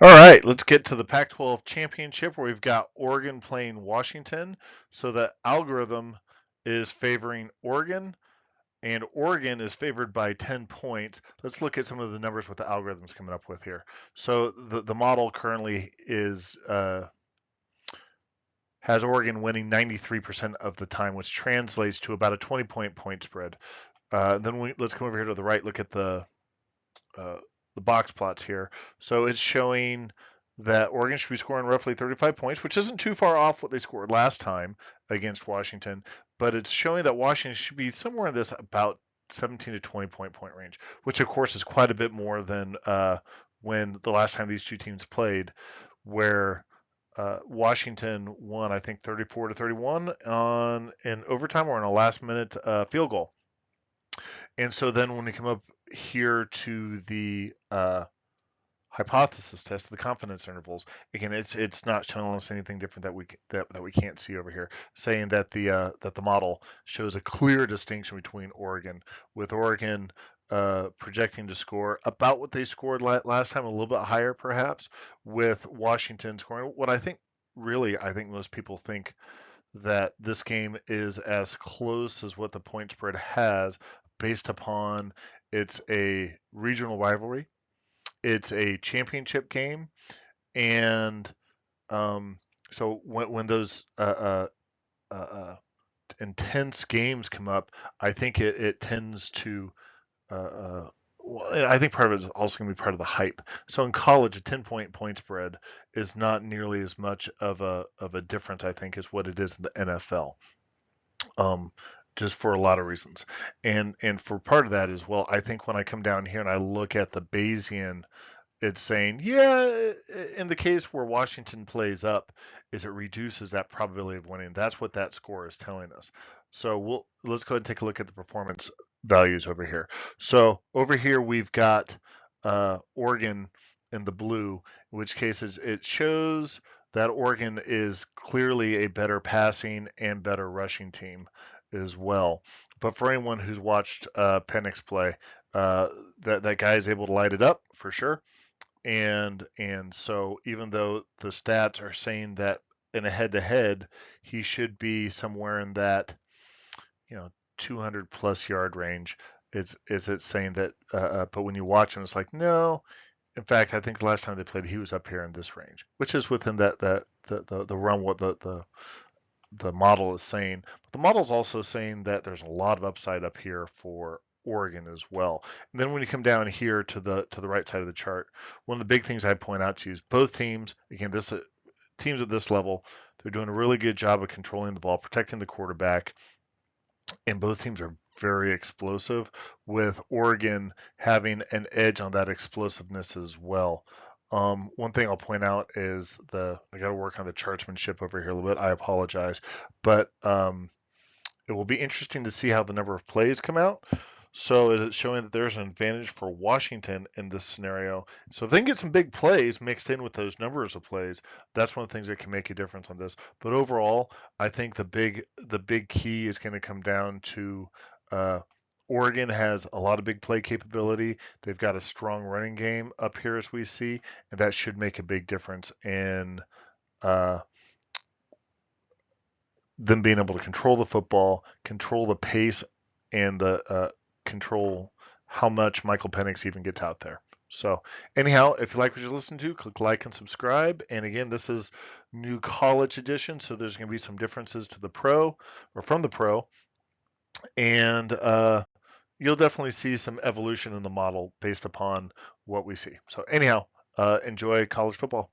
All right, let's get to the Pac-12 championship where we've got Oregon playing Washington. So the algorithm is favoring Oregon, and Oregon is favored by 10 points. Let's look at some of the numbers what the algorithm's coming up with here. So the model currently is has Oregon winning 93% of the time, which translates to about a 20-point spread. Let's come over here to the right, look at uh, the box plots here. So it's showing that Oregon should be scoring roughly 35 points, which isn't too far off what they scored last time against Washington, but it's showing that Washington should be somewhere in this about 17 to 20 point range, which of course is quite a bit more than when the last time these two teams played, where Washington won, I think, 34 to 31 on in overtime or on a last minute field goal. And so then when we come up here to the hypothesis test, the confidence intervals, again, it's not showing us anything different that we can't see over here, saying that the model shows a clear distinction between Oregon, with Oregon projecting to score about what they scored last time, a little bit higher perhaps, with Washington scoring what I think most people think that this game is as close as what the point spread has based upon it's a regional rivalry, it's a championship game, and um, so when those intense games come up, I think it tends to uh, well, I think part of it is also going to be part of the hype. So in college, a 10 point spread is not nearly as much of a difference, I think, as what it is in the NFL. Um, just for a lot of reasons, and for part of that as well, I think when I come down here and I look at the Bayesian, it's saying, yeah, in the case where Washington plays up, is it reduces that probability of winning. That's what that score is telling us. So let's go ahead and take a look at the performance values over here. So over here we've got Oregon in the blue, in which cases it shows that Oregon is clearly a better passing and better rushing team as well. But for anyone who's watched Penix play, that guy is able to light it up for sure. And so even though the stats are saying that in a head to head he should be somewhere in that 200 plus yard range, is it saying that but when you watch him it's like no. In fact, I think the last time they played he was up here in this range, which is within that the realm what the model is saying. But the model is also saying that there's a lot of upside up here for Oregon as well. And then when you come down here to the right side of the chart, one of the big things I point out to you is both teams. Again, this teams at this level, they're doing a really good job of controlling the ball, protecting the quarterback, and both teams are very explosive, with Oregon having an edge on that explosiveness as well. One thing I'll point out is I got to work on the chartsmanship over here a little bit. I apologize, but it will be interesting to see how the number of plays come out. So is it showing that there's an advantage for Washington in this scenario? So if they can get some big plays mixed in with those numbers of plays, that's one of the things that can make a difference on this. But overall, I think the big key is going to come down to uh, Oregon has a lot of big play capability. They've got a strong running game up here as we see, and that should make a big difference in uh, them being able to control the football, control the pace, and the control how much Michael Penix even gets out there. So, anyhow, if you like what you listen to, click like and subscribe. And again, this is new college edition, so there's going to be some differences to the pro or from the pro, and you'll definitely see some evolution in the model based upon what we see. So, anyhow, enjoy college football.